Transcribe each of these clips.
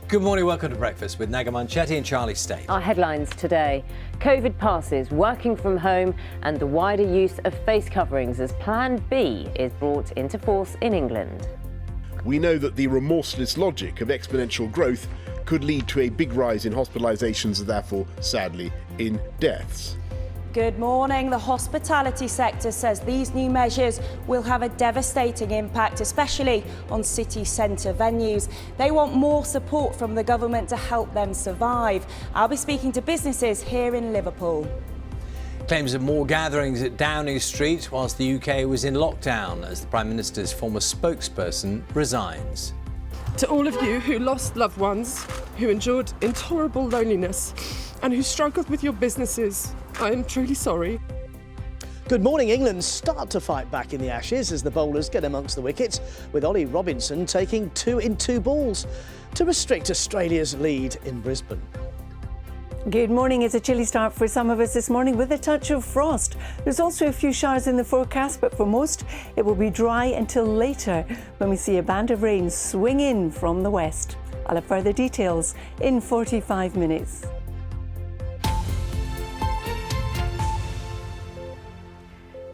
Good morning, welcome to Breakfast with Nagaman Chetty and Charlie State. Our headlines today: COVID passes, working from home and the wider use of face coverings as Plan B is brought into force in England. We know that the remorseless logic of exponential growth could lead to a big rise in hospitalisations and therefore, sadly, in deaths. Good morning. The hospitality sector says these new measures will have a devastating impact, especially on city centre venues. They want more support from the government to help them survive. I'll be speaking to businesses here in Liverpool. Claims of more gatherings at Downing Street whilst the UK was in lockdown as the Prime Minister's former spokesperson resigns. To all of you who lost loved ones, who endured intolerable loneliness and who struggled with your businesses, I am truly sorry. Good morning. England start to fight back in the Ashes as the bowlers get amongst the wickets, with Ollie Robinson taking 2 in 2 balls to restrict Australia's lead in Brisbane. Good morning. It's a chilly start for some of us this morning with a touch of frost. There's also a few showers in the forecast, but for most it will be dry until later when we see a band of rain swing in from the west. I'll have further details in 45 minutes.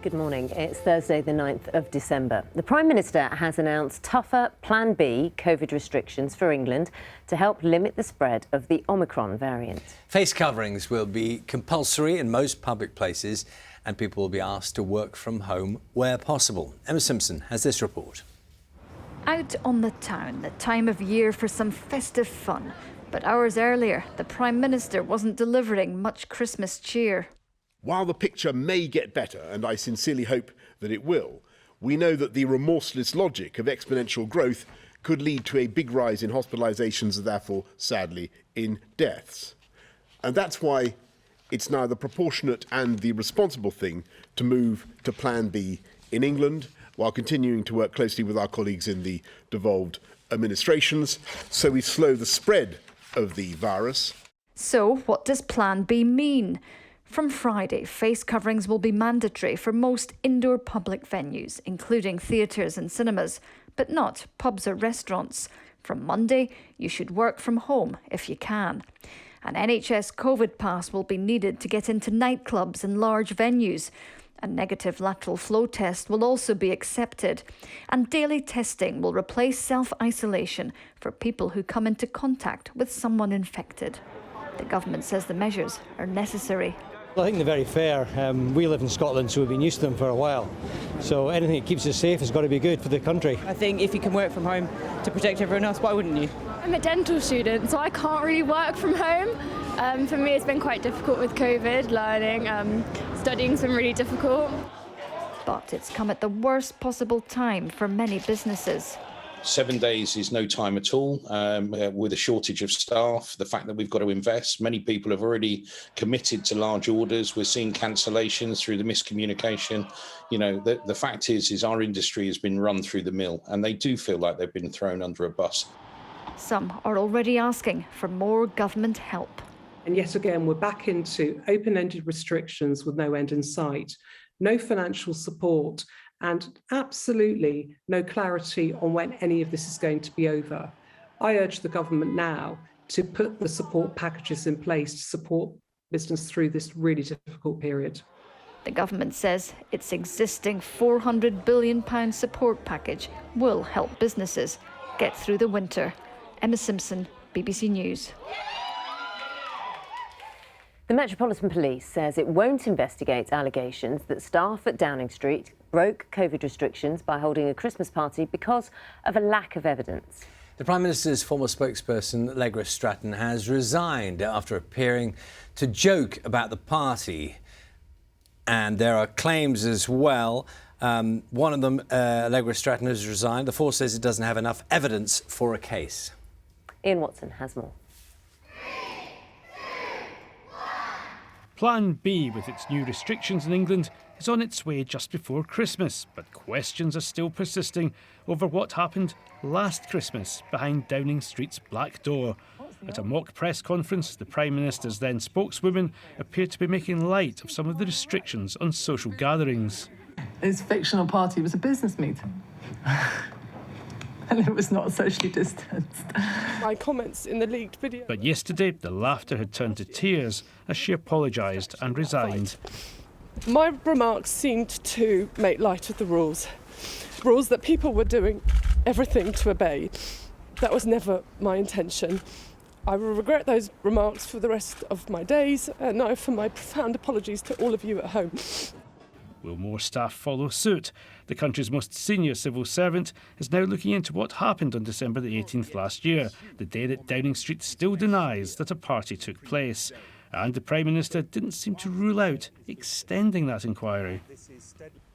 Good morning. It's Thursday, the 9th of December. The Prime Minister has announced tougher Plan B COVID restrictions for England to help limit the spread of the Omicron variant. Face coverings will be compulsory in most public places and people will be asked to work from home where possible. Emma Simpson has this report. Out on the town, the time of year for some festive fun. But hours earlier, the Prime Minister wasn't delivering much Christmas cheer. While the picture may get better, and I sincerely hope that it will, we know that the remorseless logic of exponential growth could lead to a big rise in hospitalisations and therefore, sadly, in deaths. And that's why it's now the proportionate and the responsible thing to move to Plan B in England, while continuing to work closely with our colleagues in the devolved administrations, so we slow the spread of the virus. So what does Plan B mean? From Friday, face coverings will be mandatory for most indoor public venues, including theatres and cinemas, but not pubs or restaurants. From Monday, you should work from home if you can. An NHS COVID pass will be needed to get into nightclubs and large venues. A negative lateral flow test will also be accepted. And daily testing will replace self-isolation for people who come into contact with someone infected. The government says the measures are necessary. Well, I think they're very fair. We live in Scotland, so we've been used to them for a while. So anything that keeps us safe has got to be good for the country. I think if you can work from home to protect everyone else, why wouldn't you? I'm a dental student, so I can't really work from home. For me, it's been quite difficult with COVID, learning, studying's been really difficult. But it's come at the worst possible time for many businesses. 7 days is no time at all, with a shortage of staff, the fact that we've got to invest. Many people have already committed to large orders. We're seeing cancellations through the miscommunication. You know, the fact is our industry has been run through the mill and they do feel like they've been thrown under a bus. Some are already asking for more government help. And yet again, we're back into open-ended restrictions with no end in sight, no financial support, and absolutely no clarity on when any of this is going to be over. I urge the government now to put the support packages in place to support business through this really difficult period. The government says its existing £400 billion support package will help businesses get through the winter. Emma Simpson, BBC News. The Metropolitan Police says it won't investigate allegations that staff at Downing Street broke COVID restrictions by holding a Christmas party because of a lack of evidence. The Prime Minister's former spokesperson, Allegra Stratton, has resigned after appearing to joke about the party. And there are claims as well. One of them, Allegra Stratton, has resigned. The force says it doesn't have enough evidence for a case. Ian Watson has more. Plan B, with its new restrictions in England, is on its way just before Christmas, but questions are still persisting over what happened last Christmas behind Downing Street's back door. At a mock press conference, the Prime Minister's then spokeswoman appeared to be making light of some of the restrictions on social gatherings. His fictional party was a business meeting. and it was not socially distanced. My comments in the leaked video. But yesterday, the laughter had turned to tears as she apologised and resigned. My remarks seemed to make light of the rules that people were doing everything to obey. That was never my intention. I will regret those remarks for the rest of my days, and I offer my profound apologies to all of you at home. Will more staff follow suit? The country's most senior civil servant is now looking into what happened on December the 18th last year, the day that Downing Street still denies that a party took place. And the Prime Minister didn't seem to rule out extending that inquiry.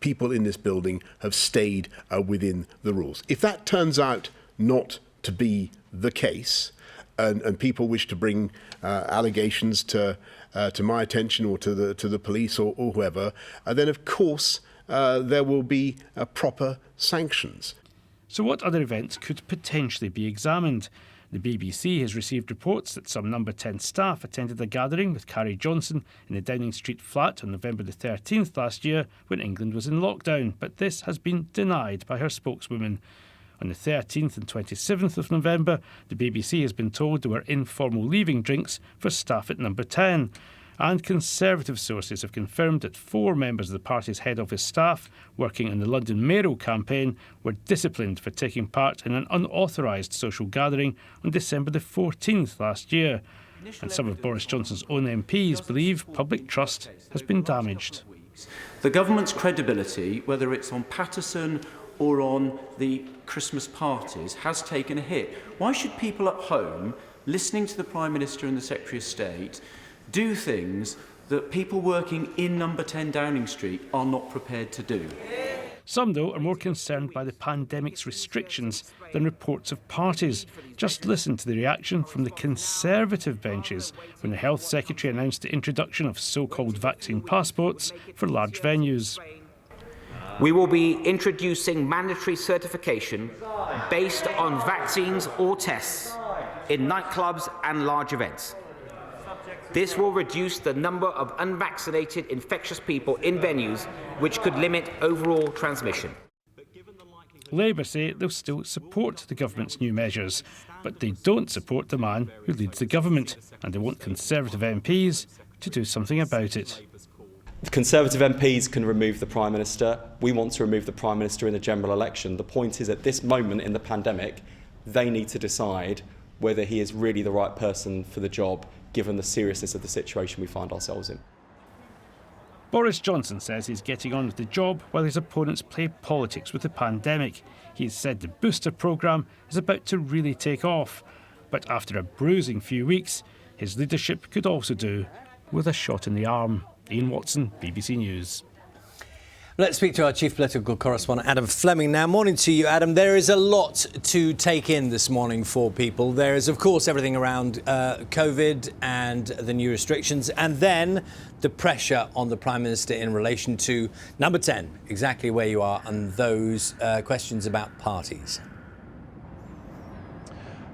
People in this building have stayed within the rules. If that turns out not to be the case, and people wish to bring allegations to my attention or to the police or whoever, then of course there will be proper sanctions. So what other events could potentially be examined? The BBC has received reports that some Number 10 staff attended a gathering with Carrie Johnson in the Downing Street flat on November the 13th last year when England was in lockdown, but this has been denied by her spokeswoman. On the 13th and 27th of November, the BBC has been told there were informal leaving drinks for staff at Number 10. And Conservative sources have confirmed that 4 members of the party's head office staff working in the London mayoral campaign were disciplined for taking part in an unauthorised social gathering on December the 14th last year. And some of Boris Johnson's own MPs believe public trust has been damaged. The government's credibility, whether it's on Patterson or on the Christmas parties, has taken a hit. Why should people at home, listening to the Prime Minister and the Secretary of State, do things that people working in Number 10 Downing Street are not prepared to do? Some, though, are more concerned by the pandemic's restrictions than reports of parties. Just listen to the reaction from the Conservative benches when the Health Secretary announced the introduction of so-called vaccine passports for large venues. We will be introducing mandatory certification based on vaccines or tests in nightclubs and large events. This will reduce the number of unvaccinated infectious people in venues, which could limit overall transmission. Labour say they'll still support the government's new measures, but they don't support the man who leads the government, and they want Conservative MPs to do something about it. The Conservative MPs can remove the Prime Minister. We want to remove the Prime Minister in the general election. The point is, at this moment in the pandemic, they need to decide whether he is really the right person for the job, given the seriousness of the situation we find ourselves in. Boris Johnson says he's getting on with the job while his opponents play politics with the pandemic. He's said the booster programme is about to really take off. But after a bruising few weeks, his leadership could also do with a shot in the arm. Ian Watson, BBC News. Let's speak to our chief political correspondent, Adam Fleming. Now, morning to you, Adam. There is a lot to take in this morning for people. There is, of course, everything around COVID and the new restrictions, and then the pressure on the Prime Minister in relation to Number 10, exactly where you are, and those questions about parties.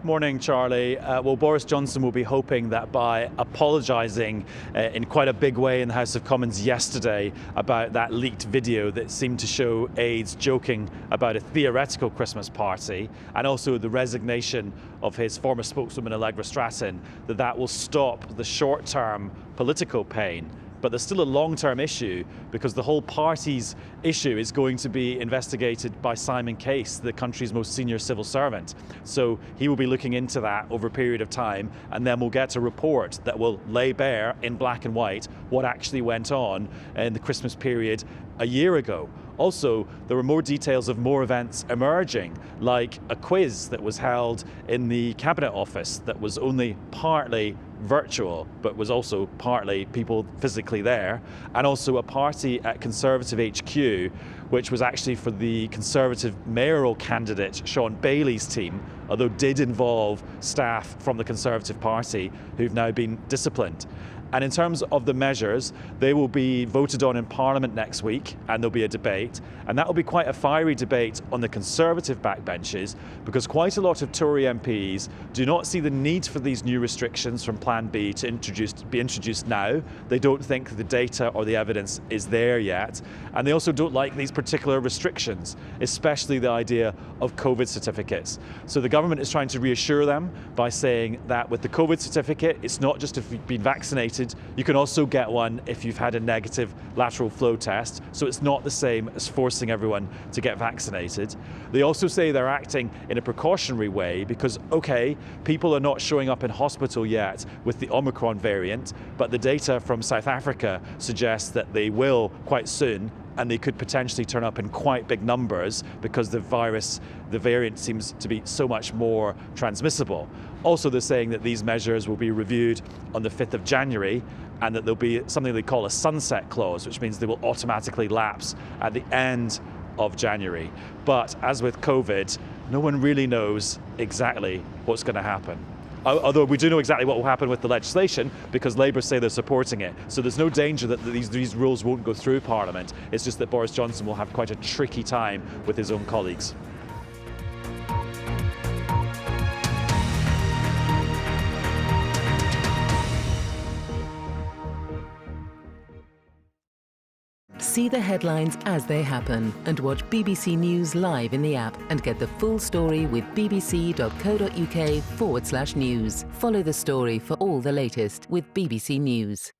Morning, Charlie. Well, Boris Johnson will be hoping that by apologising in quite a big way in the House of Commons yesterday about that leaked video that seemed to show aides joking about a theoretical Christmas party, and also the resignation of his former spokeswoman Allegra Stratton, that will stop the short-term political pain. But there's still a long-term issue, because the whole party's issue is going to be investigated by Simon Case, the country's most senior civil servant. So he will be looking into that over a period of time, and then we'll get a report that will lay bare in black and white what actually went on in the Christmas period a year ago. Also, there were more details of more events emerging, like a quiz that was held in the Cabinet Office that was only partly virtual, but was also partly people physically there, and also a party at Conservative HQ, which was actually for the Conservative mayoral candidate Sean Bailey's team, although did involve staff from the Conservative Party who've now been disciplined. And in terms of the measures, they will be voted on in Parliament next week, and there'll be a debate. And that will be quite a fiery debate on the Conservative backbenches, because quite a lot of Tory MPs do not see the need for these new restrictions from Plan B to be introduced now. They don't think the data or the evidence is there yet. And they also don't like these particular restrictions, especially the idea of COVID certificates. So the government is trying to reassure them by saying that with the COVID certificate, it's not just if you've been vaccinated, you can also get one if you've had a negative lateral flow test. So it's not the same as forcing everyone to get vaccinated. They also say they're acting in a precautionary way because, okay, people are not showing up in hospital yet with the Omicron variant, but the data from South Africa suggests that they will quite soon, and they could potentially turn up in quite big numbers because the variant seems to be so much more transmissible. Also, they're saying that these measures will be reviewed on the 5th of January and that there'll be something they call a sunset clause, which means they will automatically lapse at the end of January. But as with COVID, no one really knows exactly what's going to happen. Although we do know exactly what will happen with the legislation because Labour say they're supporting it. So there's no danger that these rules won't go through Parliament. It's just that Boris Johnson will have quite a tricky time with his own colleagues. See the headlines as they happen and watch BBC News live in the app and get the full story with bbc.co.uk/news. Follow the story for all the latest with BBC News.